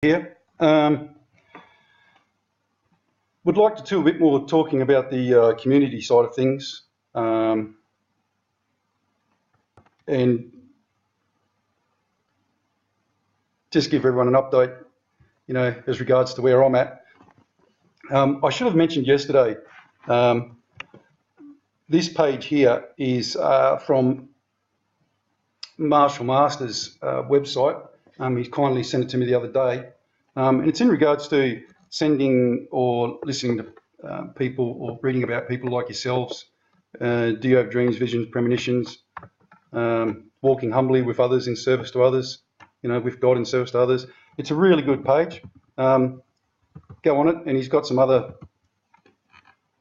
Here. Would like to do a bit more talking about the community side of things, and just give everyone an update, as regards to where I'm at. I should have mentioned yesterday, this page here is from Marshall Masters' website. He kindly sent it to me the other day, and it's in regards to sending or listening to people or reading about people like yourselves. Do you have dreams, visions, premonitions? Walking humbly with others in service to others, with God in service to others. It's a really good page. Go on it, and he's got some other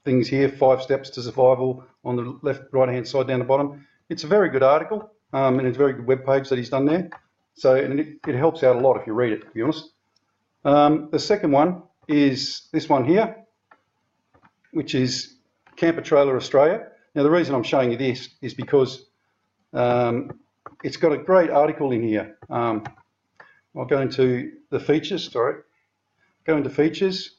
things here, 5 steps to survival on the right hand side down the bottom. It's a very good article, and it's a very good web page that he's done there. So, and it helps out a lot if you read it, to be honest. The second one is this one here, which is Camper Trailer Australia. Now, the reason I'm showing you this is because it's got a great article in here. I'll go into the features, go into features,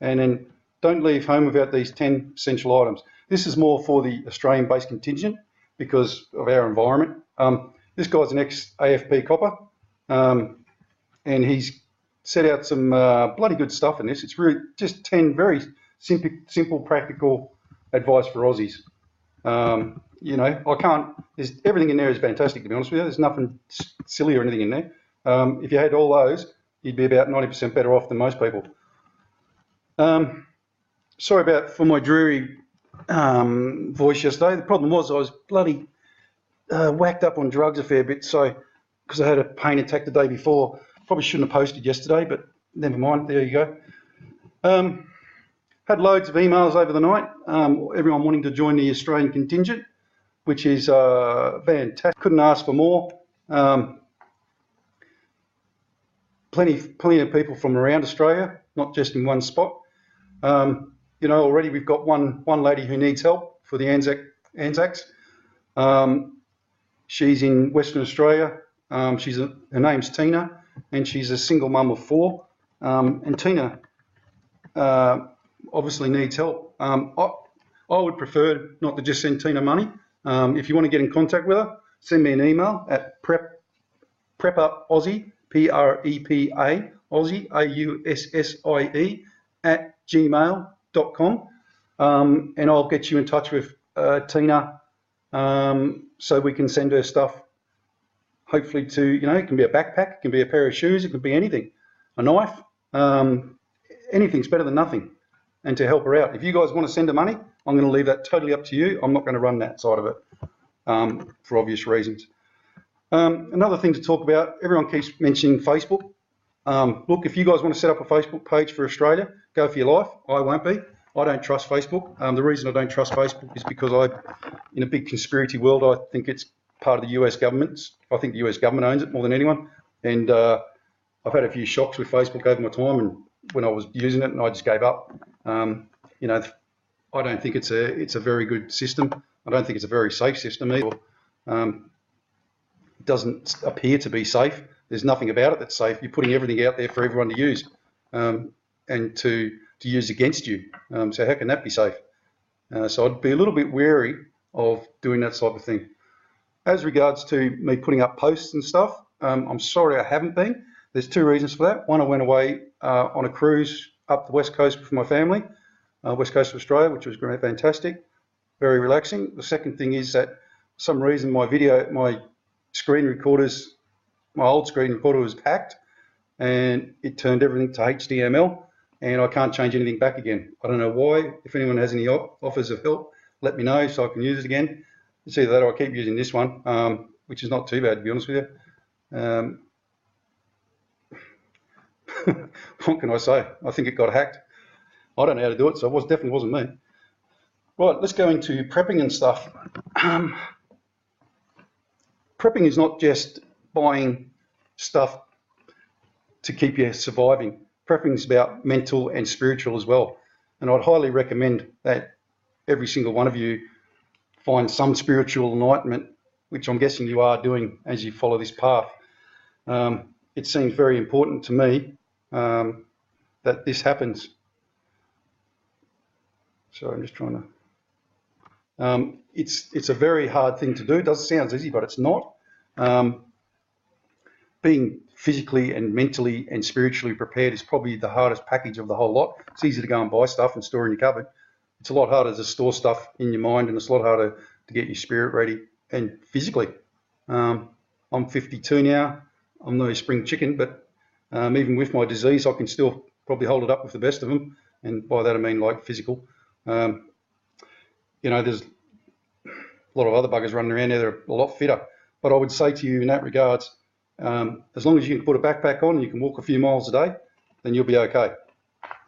and then don't leave home without these 10 essential items. This is more for the Australian-based contingent because of our environment. This guy's an ex-AFP copper, and he's set out some bloody good stuff in this. It's really just 10 very simple, practical advice for Aussies. Everything in there is fantastic, to be honest with you. There's nothing silly or anything in there. If you had all those, you'd be about 90% better off than most people. Sorry for my dreary voice yesterday. The problem was I was bloody whacked up on drugs a fair bit, so because I had a pain attack the day before. Probably shouldn't have posted yesterday, but never mind. There you go. Had loads of emails over the night. Everyone wanting to join the Australian contingent, which is fantastic. Couldn't ask for more. Plenty of people from around Australia, not just in one spot. Already we've got one lady who needs help for the Anzacs. She's in Western Australia. Her name's Tina, and she's a single mum of 4. And Tina obviously needs help. I would prefer not to just send Tina money. If you want to get in contact with her, send me an email at prepaaussie, P-R-E-P-A, Aussie, A-U-S-S-I-E, @gmail.com. And I'll get you in touch with Tina so we can send her stuff, hopefully to, it can be a backpack, it can be a pair of shoes, it can be anything, a knife, anything's better than nothing, and to help her out. If you guys want to send her money, I'm going to leave that totally up to you. I'm not going to run that side of it for obvious reasons. Another thing to talk about, everyone keeps mentioning Facebook. Look, if you guys want to set up a Facebook page for Australia, go for your life. I won't be. I don't trust Facebook. The reason I don't trust Facebook is because in a big conspiracy world, I think it's part of the US government. I think the US government owns it more than anyone. And I've had a few shocks with Facebook over my time, and when I was using it, and I just gave up. I don't think it's a very good system. I don't think it's a very safe system either. It doesn't appear to be safe. There's nothing about it that's safe. You're putting everything out there for everyone to use, and to use against you. So how can that be safe? So I'd be a little bit wary of doing that type of thing. As regards to me putting up posts and stuff, I'm sorry I haven't been. There's 2 reasons for that. One, I went away on a cruise up the west coast with my family, west coast of Australia, which was great, fantastic, very relaxing. The second thing is that for some reason my screen recorders, my old screen recorder was hacked, and it turned everything to HTML, and I can't change anything back again. I don't know why. If anyone has any offers of help, let me know so I can use it again. It's either that or I keep using this one, which is not too bad, to be honest with you. What can I say? I think it got hacked. I don't know how to do it, so it definitely wasn't me. Right, let's go into prepping and stuff. Prepping is not just buying stuff to keep you surviving. Prepping is about mental and spiritual as well. And I'd highly recommend that every single one of you find some spiritual enlightenment, which I'm guessing you are doing as you follow this path. it seems very important to me that this happens. So I'm just trying to. It's a very hard thing to do. It does sound easy, but it's not. Being physically and mentally and spiritually prepared is probably the hardest package of the whole lot. It's easy to go and buy stuff and store in your cupboard. It's a lot harder to store stuff in your mind, and it's a lot harder to get your spirit ready and physically. I'm 52 now. I'm no spring chicken, but even with my disease, I can still probably hold it up with the best of them. And by that I mean like physical. You know, there's a lot of other buggers running around there that are a lot fitter. But I would say to you in that regards, as long as you can put a backpack on and you can walk a few miles a day, then you'll be okay.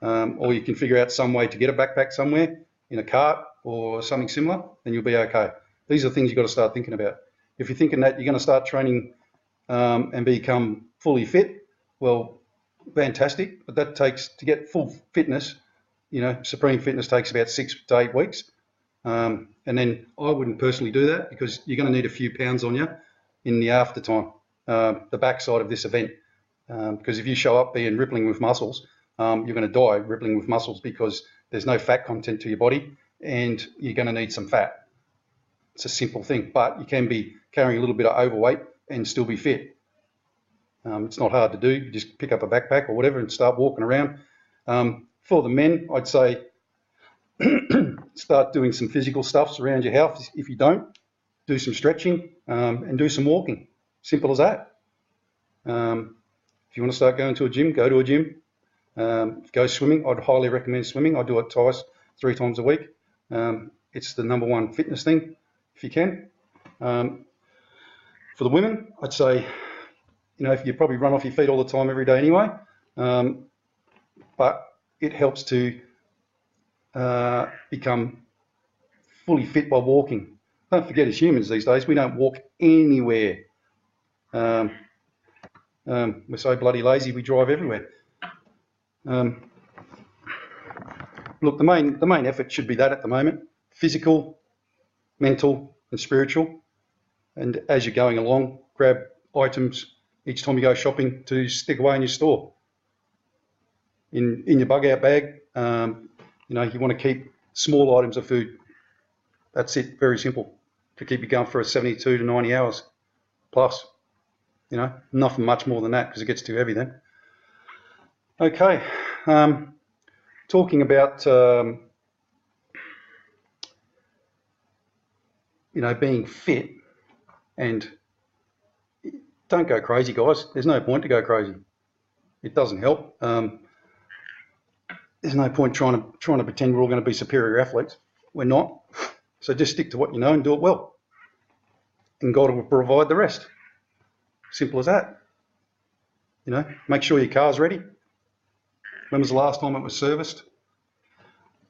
Or you can figure out some way to get a backpack somewhere in a cart or something similar, then you'll be okay. These are things you've got to start thinking about. If you're thinking that you're going to start training and become fully fit, well, fantastic. But that takes, to get full fitness, you know, supreme fitness takes about 6 to 8 weeks. And then I wouldn't personally do that because you're going to need a few pounds on you in the after time, the backside of this event. Because if you show up being rippling with muscles, you're going to die rippling with muscles because there's no fat content to your body and you're going to need some fat. It's a simple thing, but you can be carrying a little bit of overweight and still be fit. It's not hard to do. You just pick up a backpack or whatever and start walking around. For the men, I'd say start doing some physical stuff around your house. If you don't, do some stretching and do some walking. Simple as that. If you want to start going to a gym, go to a gym. Go swimming. I'd highly recommend swimming. I do it twice, 3 times a week. It's the #1 fitness thing, if you can. For the women, I'd say, you know, if you probably run off your feet all the time every day anyway, but it helps to become fully fit by walking. Don't forget, as humans these days, we don't walk anywhere. We're so bloody lazy, we drive everywhere. Look, the main effort should be that at the moment: physical, mental, and spiritual. And as you're going along, grab items each time you go shopping to stick away in your store. In your bug out bag, you know, you want to keep small items of food. That's it, very simple, to keep you going for a 72 to 90 hours plus. You know, nothing much more than that because it gets too heavy then. Okay, talking about you know, being fit, and don't go crazy, guys. There's no point to go crazy. It doesn't help. There's no point trying to pretend we're all going to be superior athletes. We're not. So just stick to what you know and do it well, and God will provide the rest. Simple as that. You know, make sure your car's ready. When was the last time it was serviced?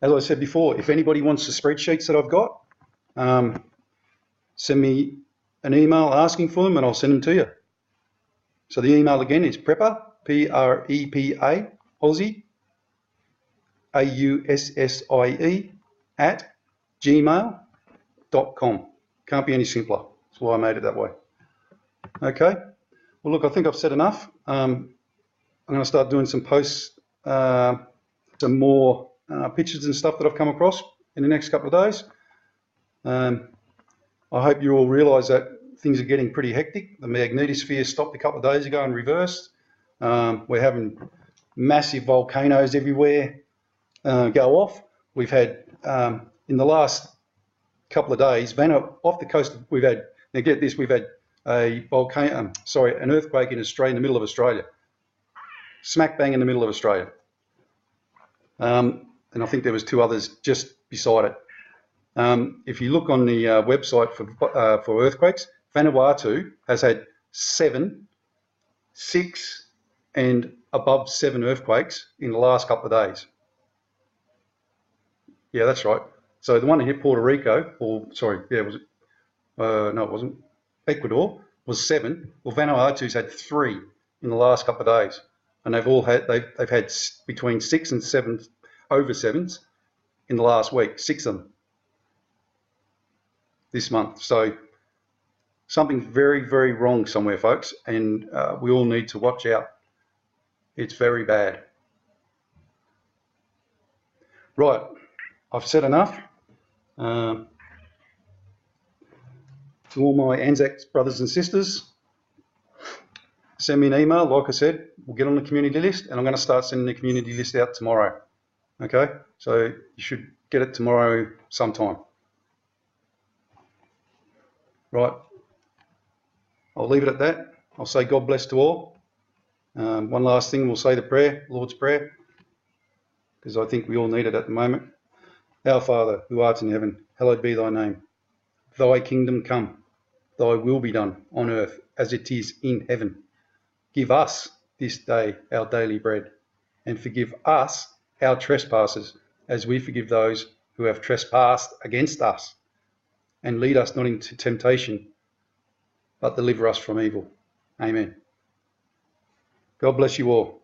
As I said before, if anybody wants the spreadsheets that I've got, send me an email asking for them and I'll send them to you. So the email again is prepper, P-R-E-P-A, Aussie, A-U-S-S-I-E, @gmail.com. Can't be any simpler. That's why I made it that way. Okay. Well, look, I think I've said enough. I'm going to start doing some posts, some more pictures and stuff that I've come across in the next couple of days. I hope you all realise that things are getting pretty hectic. The magnetosphere stopped a couple of days ago and reversed. We're having massive volcanoes everywhere go off. We've had, in the last couple of days, off the coast, we've had, now get this, we've had a volcano, an earthquake in Australia, in the middle of Australia. Smack bang in the middle of Australia. And I think there was 2 others just beside it. If you look on the website for earthquakes, Vanuatu has had 7, 6 and above 7 earthquakes in the last couple of days. Yeah, that's right. So the one that hit Puerto Rico, no, it wasn't. Ecuador was 7. Well, Vanuatu's had 3 in the last couple of days, and they've had between 6 and 7 over 7s in the last week. 6 of them this month. So something's very, very wrong somewhere, folks, and we all need to watch out. It's very bad. Right, I've said enough. To all my Anzac brothers and sisters, send me an email. Like I said, we'll get on the community list, and I'm going to start sending the community list out tomorrow. Okay, so you should get it tomorrow sometime. Right, I'll leave it at that. I'll say God bless to all. One last thing, we'll say the prayer, Lord's Prayer, because I think we all need it at the moment. Our Father, who art in heaven, hallowed be thy name. Thy kingdom come, thy will be done on earth as it is in heaven. Give us this day our daily bread, and forgive us our trespasses, as we forgive those who have trespassed against us. And lead us not into temptation, but deliver us from evil. Amen. God bless you all.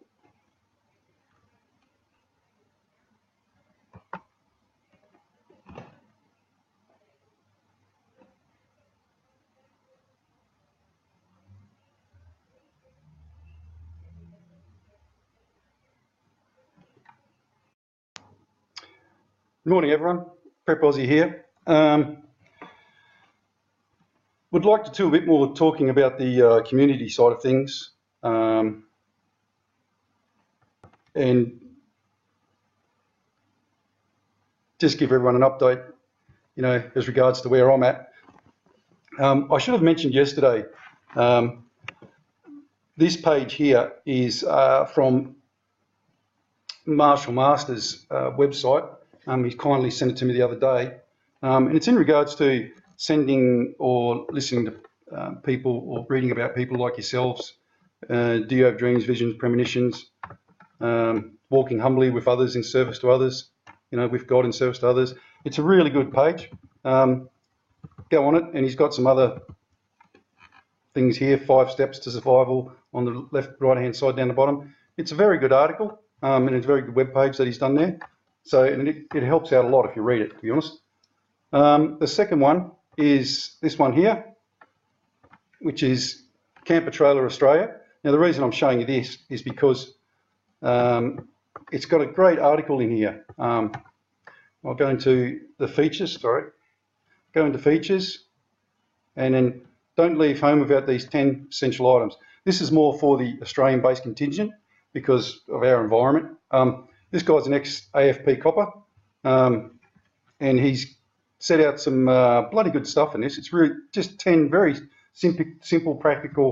Good morning, everyone. Prep Aussie here. Would like to do a bit more talking about the community side of things, and just give everyone an update, you know, as regards to where I'm at. I should have mentioned yesterday, this page here is from Marshall Masters' website. He kindly sent it to me the other day, and it's in regards to sending or listening to people or reading about people like yourselves. Do you have dreams, visions, premonitions? Walking humbly with others in service to others, you know, with God in service to others. It's a really good page. Go on it, and he's got some other things here, 5 steps to survival on the left, right-hand side down the bottom. It's a very good article, and it's a very good web page that he's done there. So, and it helps out a lot if you read it, to be honest. The second one is this one here, which is Camper Trailer Australia. Now, the reason I'm showing you this is because it's got a great article in here. I'll go into the features, Go into features, and then don't leave home without these 10 essential items. This is more for the Australian-based contingent because of our environment. This guy's an ex-AFP copper, and he's set out some bloody good stuff in this. It's really just 10 very simple, practical